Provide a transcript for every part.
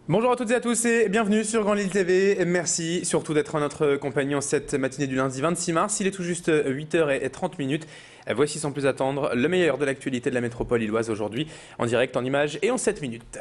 Bonjour à toutes et à tous et bienvenue sur Grand Lille TV. Merci surtout d'être en notre compagnie en cette matinée du lundi 26 mars. Il est tout juste 8h30. Voici sans plus attendre le meilleur de l'actualité de la métropole lilloise aujourd'hui en direct, en images et en 7 minutes.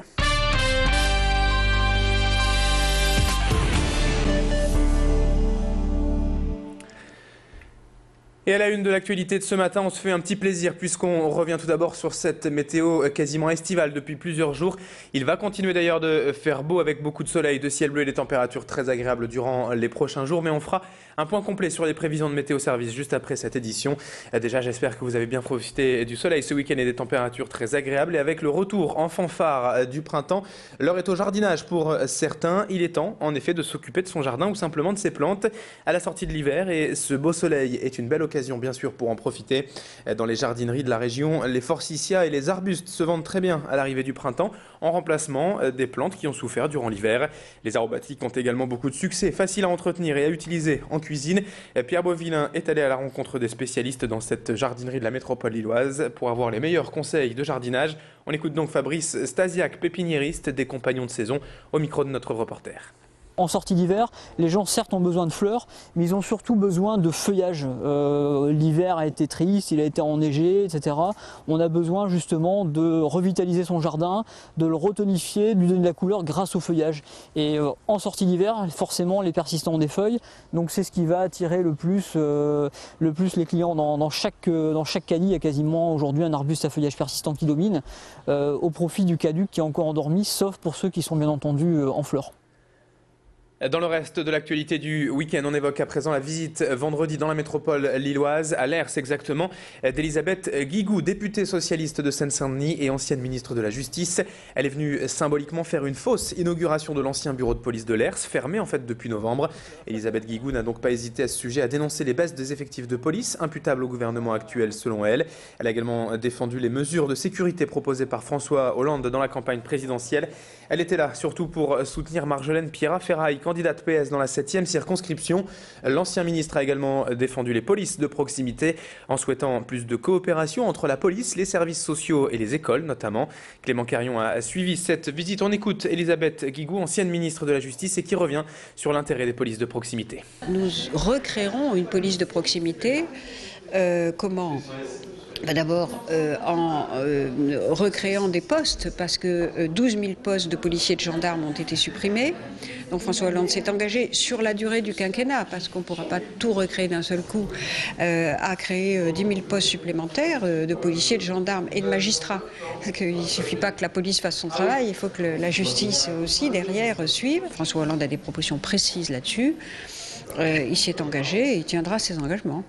Et à la une de l'actualité de ce matin, on se fait un petit plaisir puisqu'on revient tout d'abord sur cette météo quasiment estivale depuis plusieurs jours. Il va continuer d'ailleurs de faire beau avec beaucoup de soleil, de ciel bleu et des températures très agréables durant les prochains jours. Mais on fera un point complet sur les prévisions de Météo Service juste après cette édition. Déjà, j'espère que vous avez bien profité du soleil ce week-end et des températures très agréables. Et avec le retour en fanfare du printemps, l'heure est au jardinage pour certains. Il est temps en effet de s'occuper de son jardin ou simplement de ses plantes à la sortie de l'hiver. Et ce beau soleil est une belle occasion bien sûr pour en profiter. Dans les jardineries de la région, les forsythias et les arbustes se vendent très bien à l'arrivée du printemps en remplacement des plantes qui ont souffert durant l'hiver. Les aromatiques ont également beaucoup de succès, faciles à entretenir et à utiliser en cuisine. Pierre Beauvillain est allé à la rencontre des spécialistes dans cette jardinerie de la métropole lilloise pour avoir les meilleurs conseils de jardinage. On écoute donc Fabrice Stasiak, pépiniériste des Compagnons de saison, au micro de notre reporter. En sortie d'hiver, les gens certes ont besoin de fleurs, mais ils ont surtout besoin de feuillage. L'hiver a été triste, il a été enneigé, etc. On a besoin justement de revitaliser son jardin, de le retonifier, de lui donner de la couleur grâce au feuillage. Et en sortie d'hiver, forcément les persistants ont des feuilles, donc c'est ce qui va attirer le plus les clients. Dans chaque cani, il y a quasiment aujourd'hui un arbuste à feuillage persistant qui domine, au profit du caduc qui est encore endormi, sauf pour ceux qui sont bien entendu en fleurs. Dans le reste de l'actualité du week-end, on évoque à présent la visite vendredi dans la métropole lilloise, à l'Hers exactement, d'Elisabeth Guigou, députée socialiste de Seine-Saint-Denis et ancienne ministre de la Justice. Elle est venue symboliquement faire une fausse inauguration de l'ancien bureau de police de l'Hers, fermé en fait depuis novembre. Elisabeth Guigou n'a donc pas hésité à ce sujet à dénoncer les baisses des effectifs de police imputables au gouvernement actuel selon elle. Elle a également défendu les mesures de sécurité proposées par François Hollande dans la campagne présidentielle. Elle était là surtout pour soutenir Marjolaine Pierrat-Ferraille, candidate PS dans la 7e circonscription. L'ancien ministre a également défendu les polices de proximité en souhaitant plus de coopération entre la police, les services sociaux et les écoles notamment. Clément Carion a suivi cette visite. On écoute Elisabeth Guigou, ancienne ministre de la Justice et qui revient sur l'intérêt des polices de proximité. Nous recréerons une police de proximité. Comment ? D'abord en recréant des postes, parce que 12 000 postes de policiers et de gendarmes ont été supprimés. Donc François Hollande s'est engagé sur la durée du quinquennat, parce qu'on ne pourra pas tout recréer d'un seul coup, à créer 10 000 postes supplémentaires de policiers, de gendarmes et de magistrats. Il ne suffit pas que la police fasse son travail, il faut que la justice aussi derrière suive. François Hollande a des propositions précises là-dessus. Il s'y est engagé et il tiendra ses engagements.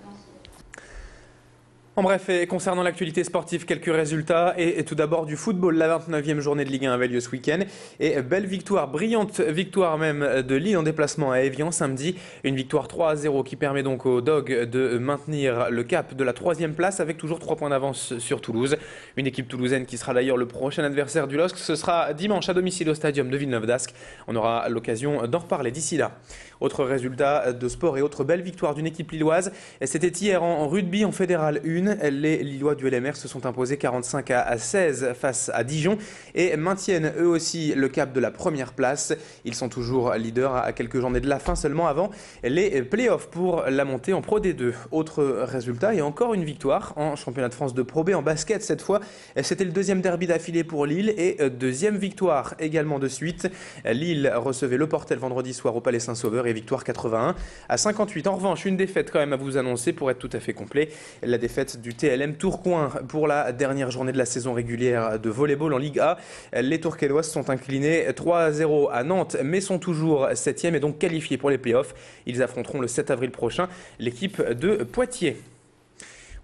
En bref, et concernant l'actualité sportive, quelques résultats. Et tout d'abord du football, la 29e journée de Ligue 1 avait lieu ce week-end. Et belle victoire, brillante victoire même de Lille en déplacement à Évian samedi. Une victoire 3-0 qui permet donc aux Dogs de maintenir le cap de la 3e place avec toujours 3 points d'avance sur Toulouse. Une équipe toulousaine qui sera d'ailleurs le prochain adversaire du LOSC. Ce sera dimanche à domicile au stadium de Villeneuve-d'Ascq. On aura l'occasion d'en reparler d'ici là. Autre résultat de sport et autre belle victoire d'une équipe lilloise. C'était hier en rugby en Fédéral 1. Les Lillois du LMR se sont imposés 45-16 face à Dijon et maintiennent eux aussi le cap de la première place. Ils sont toujours leaders à quelques journées de la fin seulement avant les playoffs pour la montée en Pro D2. Autre résultat et encore une victoire en championnat de France de Pro B en basket cette fois. C'était le deuxième derby d'affilée pour Lille et deuxième victoire également de suite. Lille recevait le Portel vendredi soir au Palais Saint-Sauveur et victoire 81-58. En revanche, une défaite quand même à vous annoncer pour être tout à fait complet. La défaite du TLM Tourcoing pour la dernière journée de la saison régulière de volleyball en Ligue A. Les Tourquellois sont inclinés 3-0 à Nantes mais sont toujours 7e et donc qualifiés pour les playoffs. Ils affronteront le 7 avril prochain l'équipe de Poitiers.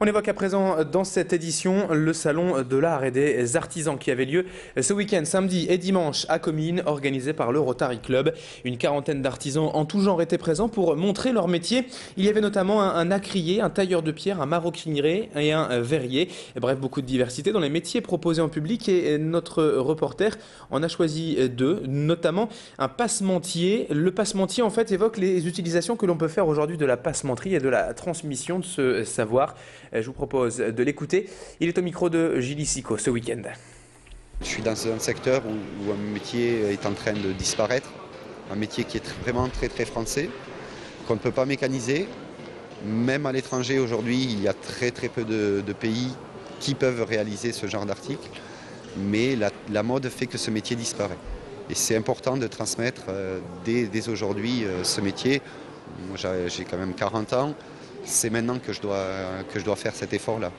On évoque à présent dans cette édition le salon de l'art et des artisans qui avait lieu ce week-end, samedi et dimanche à Comines, organisé par le Rotary Club. Une quarantaine d'artisans en tout genre étaient présents pour montrer leur métier. Il y avait notamment un acrier, un tailleur de pierre, un maroquinerie et un verrier. Bref, beaucoup de diversité dans les métiers proposés en public et notre reporter en a choisi deux, notamment un passementier. Le passementier en fait évoque les utilisations que l'on peut faire aujourd'hui de la passementerie et de la transmission de ce savoir. Je vous propose de l'écouter. Il est au micro de Gilles Sicot ce week-end. Je suis dans un secteur où un métier est en train de disparaître, un métier qui est vraiment très très français, qu'on ne peut pas mécaniser. Même à l'étranger aujourd'hui, il y a très très peu de pays qui peuvent réaliser ce genre d'article, mais la mode fait que ce métier disparaît. Et c'est important de transmettre dès aujourd'hui ce métier. Moi, j'ai quand même 40 ans, c'est maintenant que je dois faire cet effort-là.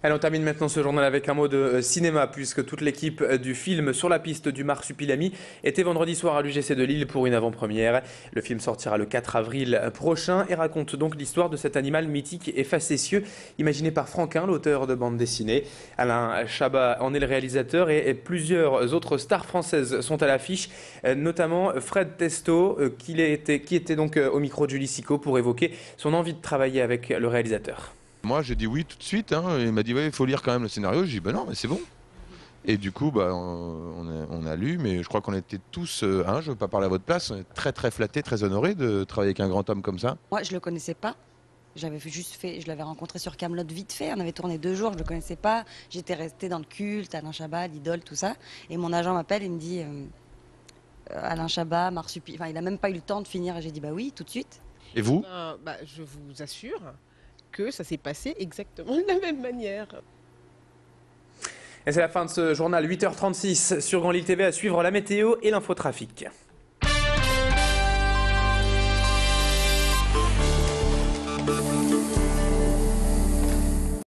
Allez, on termine maintenant ce journal avec un mot de cinéma, puisque toute l'équipe du film Sur la piste du Marsupilami était vendredi soir à l'UGC de Lille pour une avant-première. Le film sortira le 4 avril prochain et raconte donc l'histoire de cet animal mythique et facétieux, imaginé par Franquin, l'auteur de bande dessinée. Alain Chabat en est le réalisateur et plusieurs autres stars françaises sont à l'affiche, notamment Fred Testo, qui était donc au micro de Julie Sicot pour évoquer son envie de travailler avec le réalisateur. Moi, j'ai dit oui tout de suite. Il m'a dit ouais, il faut lire quand même le scénario. J'ai dit bah non, mais c'est bon. Et du coup, on a lu, mais je crois qu'on était tous, je ne veux pas parler à votre place, on est très très flattés, très honorés de travailler avec un grand homme comme ça. Moi, je le connaissais pas. Je l'avais rencontré sur Kaamelott vite fait. On avait tourné 2 jours, je le connaissais pas. J'étais restée dans le culte, Alain Chabat, l'idole, tout ça. Et mon agent m'appelle et me dit Alain Chabat, Marsupilami. Enfin, il a même pas eu le temps de finir. Et j'ai dit bah oui, tout de suite. Et vous? Je vous assure que ça s'est passé exactement de la même manière. Et c'est la fin de ce journal, 8h36 sur Grand Lille TV, à suivre la météo et l'infotrafic.